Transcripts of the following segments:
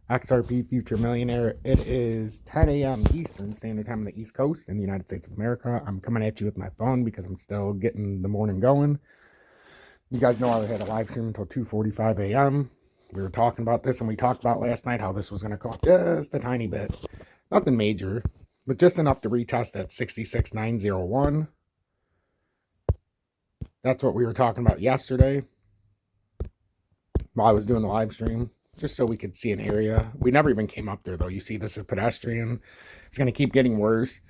XRP Future Millionaire. It is 10 a.m. Eastern Standard Time on the East Coast in the United States of America. I'm coming at you with my phone because I'm still getting the morning going. You guys know I had a live stream until 2:45 a.m. We were talking about this, and we talked about last night how this was going to go up just a tiny bit. Nothing major, but just enough to retest that 66,901. That's what we were talking about yesterday while I was doing the live stream, just so we could see an area. We never even came up there, though. You see, this is pedestrian. It's going to keep getting worse.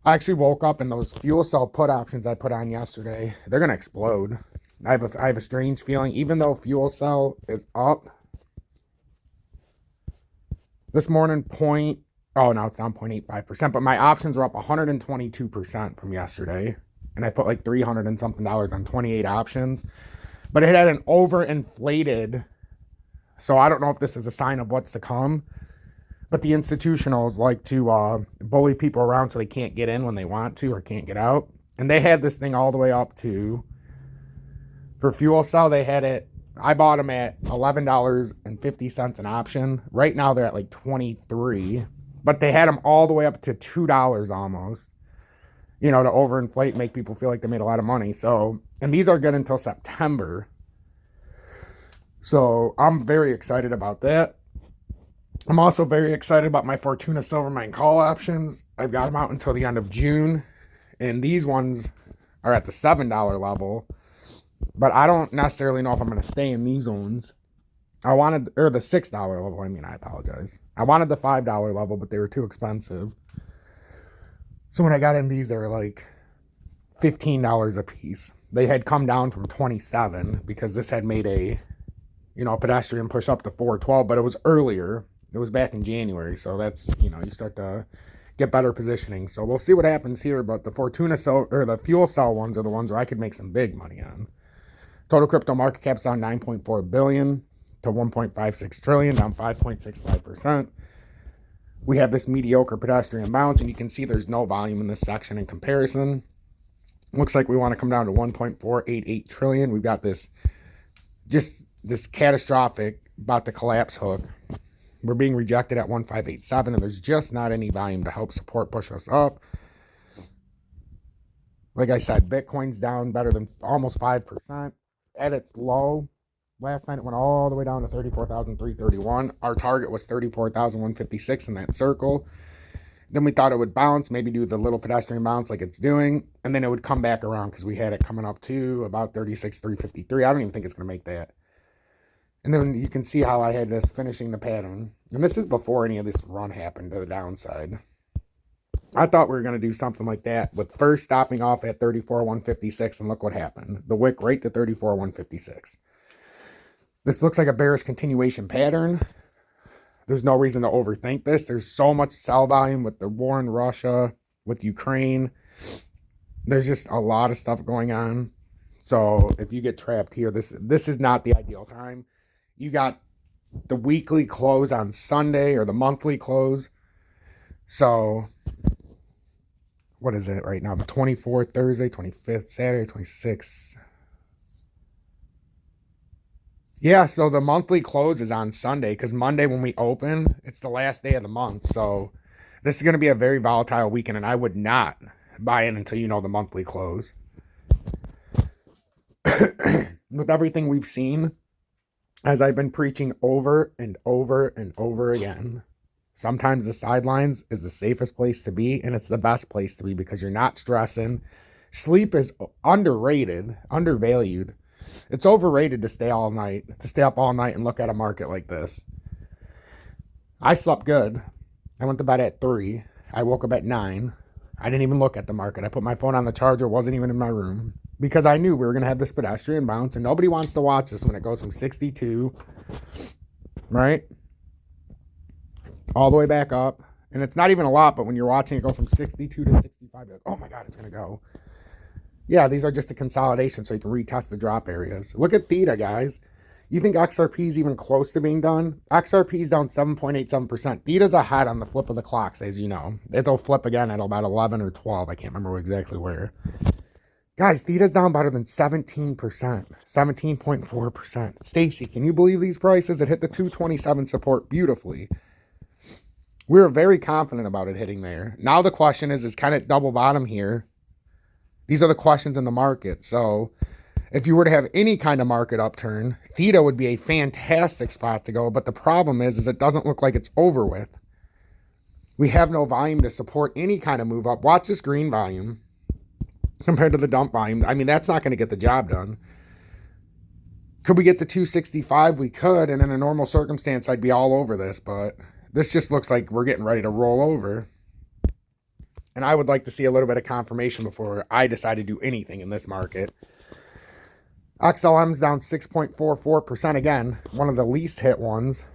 I actually woke up, and those fuel cell put options I put on yesterday, they're going to explode. I have a strange feeling, even though fuel cell is up this morning, now it's down 0.85%, but my options were up 122% from yesterday, and I put like $300 and something on 28 options, but it had an overinflated, so I don't know if this is a sign of what's to come, but the institutionals like to bully people around so they can't get in when they want to or can't get out, and they had this thing all the way up to, for fuel cell, they had it, I bought them at $11.50 an option. Right now they're at like 23, but they had them all the way up to $2 almost, to overinflate, make people feel like they made a lot of money. So, and these are good until September. So I'm very excited about that. I'm also very excited about my Fortuna Silvermine call options. I've got them out until the end of June, and these ones are at the $7 level. But I don't necessarily know if I'm going to stay in these zones. The $6 level, I apologize. I wanted the $5 level, but they were too expensive. So when I got in these, they were like $15 a piece. They had come down from 27 because this had made a pedestrian push up to 412, but it was earlier. It was back in January, so that's, you start to get better positioning. So we'll see what happens here, but the Fortuna cell, or the fuel cell ones are the ones where I could make some big money on. Total crypto market cap's down 9.4 billion to 1.56 trillion, down 5.65%. We have this mediocre pedestrian bounce, and you can see there's no volume in this section in comparison. Looks like we want to come down to 1.488 trillion. We've got this catastrophic, about to collapse hook. We're being rejected at 1587, and there's just not any volume to help support push us up. Like I said, Bitcoin's down better than almost 5%. At its low, last night it went all the way down to 34,331. Our target was 34,156 in that circle. Then we thought it would bounce, maybe do the little pedestrian bounce like it's doing, and then it would come back around because we had it coming up to about 36,353. I don't even think it's going to make that. And then you can see how I had this finishing the pattern. And this is before any of this run happened to the downside. I thought we were going to do something like that with first stopping off at 34,156, and look what happened. The wick right to 34,156. This looks like a bearish continuation pattern. There's no reason to overthink this. There's so much sell volume with the war in Russia, with Ukraine. There's just a lot of stuff going on. So if you get trapped here, this is not the ideal time. You got the weekly close on Sunday, or the monthly close. So what is it right now? The 24th, Thursday, 25th, Saturday, 26th. Yeah, so the monthly close is on Sunday, because Monday when we open, it's the last day of the month. So this is going to be a very volatile weekend, and I would not buy in until the monthly close. With everything we've seen, as I've been preaching over and over and over again, sometimes the sidelines is the safest place to be, and it's the best place to be because you're not stressing. Sleep is underrated, undervalued. It's overrated to stay up all night and look at a market like this. I slept good. I went to bed at 3. I woke up at 9. I didn't even look at the market. I put my phone on the charger, wasn't even in my room, because I knew we were going to have this pedestrian bounce, and nobody wants to watch this when it goes from 62, right, all the way back up. And it's not even a lot, but when you're watching it go from 62 to 65, you're like, oh my God, it's going to go. Yeah, these are just a consolidation so you can retest the drop areas. Look at Theta, guys. You think XRP is even close to being done? XRP is down 7.87%. Theta's ahead on the flip of the clocks, as you know. It'll flip again at about 11 or 12. I can't remember exactly where. Guys, Theta's down better than 17%, 17.4%. Stacy, can you believe these prices? It hit the 227 support beautifully. We were very confident about it hitting there. Now the question is can it double bottom here? These are the questions in the market. So if you were to have any kind of market upturn, Theta would be a fantastic spot to go. But the problem is it doesn't look like it's over with. We have no volume to support any kind of move up. Watch this green volume compared to the dump volume. I mean, that's not going to get the job done. Could we get to 265? We could. And in a normal circumstance, I'd be all over this. But this just looks like we're getting ready to roll over. And I would like to see a little bit of confirmation before I decide to do anything in this market. XLM's down 6.44% again. One of the least hit ones.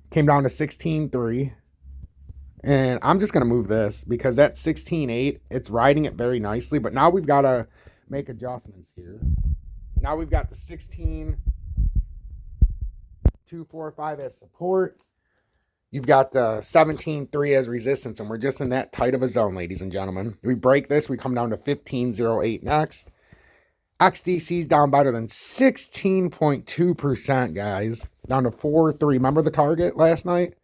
Came down to 16.3. And I'm just going to move this because that 16.8, it's riding it very nicely. But now we've got to make adjustments here. Now we've got the 16.245 as support. You've got the 17.3 as resistance, and we're just in that tight of a zone, ladies and gentlemen. We break this, we come down to 15.08 next. XDC's down better than 16.2%, guys. Down to 4.3. Remember the target last night?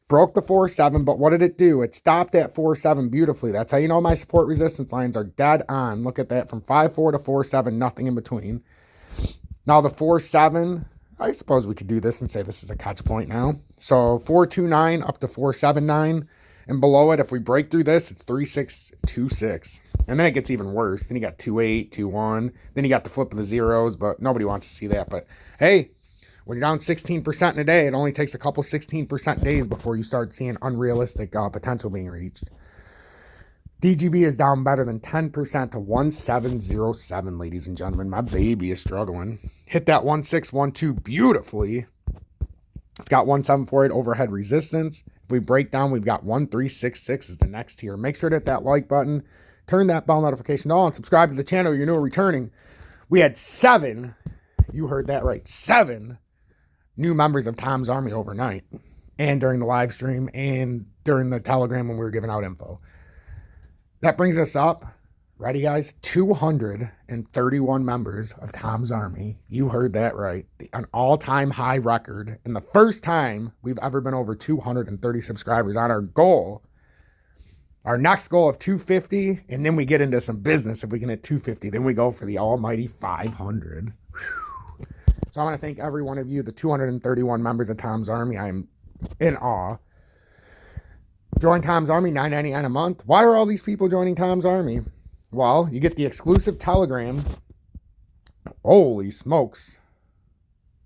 Broke the 4.7, but what did it do? It stopped at 4.7 beautifully. That's how you know my support resistance lines are dead on. Look at that, from 5.4 to 4.7, nothing in between. Now the 4.7... I suppose we could do this and say this is a catch point now. So 429 up to 479. And below it, if we break through this, it's 3626. And then it gets even worse. Then you got 28, 21. Then you got the flip of the zeros, but nobody wants to see that. But hey, when you're down 16% in a day, it only takes a couple 16% days before you start seeing unrealistic potential being reached. DGB is down better than 10% to 1707, ladies and gentlemen. My baby is struggling. Hit that 1612 beautifully. It's got 1748 overhead resistance. If we break down, we've got 1366 is the next tier. Make sure to hit that like button. Turn that bell notification on. Subscribe to the channel. You're new or returning. We had 7, you heard that right, 7 new members of Tom's Army overnight. And during the live stream and during the Telegram when we were giving out info. That brings us up, ready guys, 231 members of Tom's Army. You heard that right. An all-time high record. And the first time we've ever been over 230 subscribers on our goal. Our next goal of 250, and then we get into some business if we can hit 250. Then we go for the almighty 500. Whew. So I want to thank every one of you, the 231 members of Tom's Army. I am in awe. Join Tom's Army, $9.99 a month. Why are all these people joining Tom's Army? Well, you get the exclusive Telegram. Holy smokes.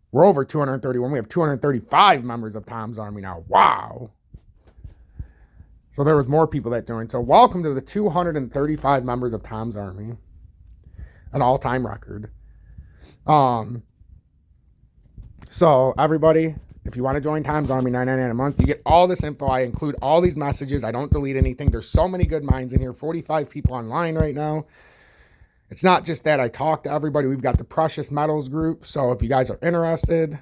We're over 231. We have 235 members of Tom's Army now. Wow. So there was more people that joined. So welcome to the 235 members of Tom's Army. An all-time record. So everybody... If you want to join Tom's Army, $9.99 a month, you get all this info. I include all these messages. I don't delete anything. There's so many good minds in here. 45 people online right now. It's not just that. I talk to everybody. We've got the Precious Metals group. So if you guys are interested,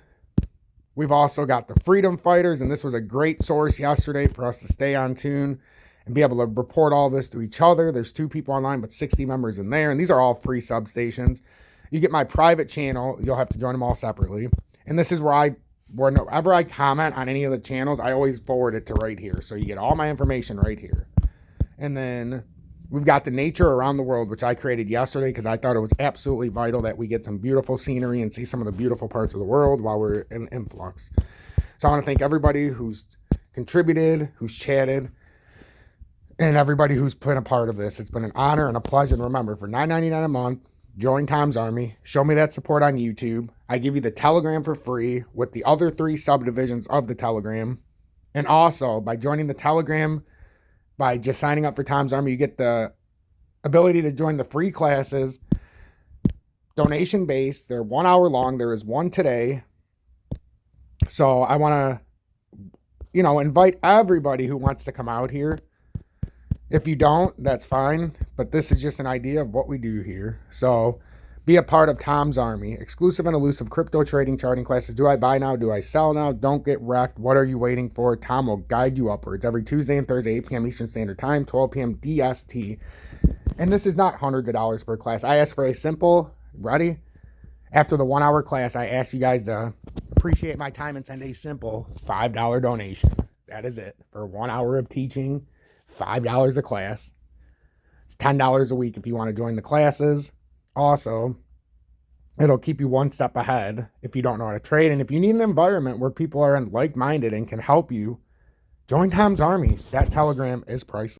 we've also got the Freedom Fighters. And this was a great source yesterday for us to stay on tune and be able to report all this to each other. There's 2 people online, but 60 members in there. And these are all free substations. You get my private channel. You'll have to join them all separately. And this is where whenever I comment on any of the channels, I always forward it to right here. So you get all my information right here. And then we've got the Nature Around the World, which I created yesterday because I thought it was absolutely vital that we get some beautiful scenery and see some of the beautiful parts of the world while we're in influx. So I want to thank everybody who's contributed, who's chatted, and everybody who's been a part of this. It's been an honor and a pleasure. And remember, for $9.99 a month, join Tom's Army. Show me that support on YouTube. I give you the Telegram for free with the other 3 subdivisions of the Telegram. And also, by joining the Telegram, by just signing up for Tom's Army, you get the ability to join the free classes. Donation-based. They're 1 hour long. There is one today. So I want to, invite everybody who wants to come out here. If you don't, that's fine. But this is just an idea of what we do here. So be a part of Tom's Army. Exclusive and elusive crypto trading charting classes. Do I buy now? Do I sell now? Don't get wrecked. What are you waiting for? Tom will guide you upwards every Tuesday and Thursday, 8 p.m. Eastern Standard Time, 12 p.m. DST. And this is not hundreds of dollars per class. I asked for a simple, ready? After the 1 hour class, I asked you guys to appreciate my time and send a simple $5 donation. That is it. For 1 hour of teaching, $5 a class. It's $10 a week if you want to join the classes. Also, it'll keep you one step ahead if you don't know how to trade. And if you need an environment where people are like-minded and can help you, join Tom's Army. That Telegram is priceless.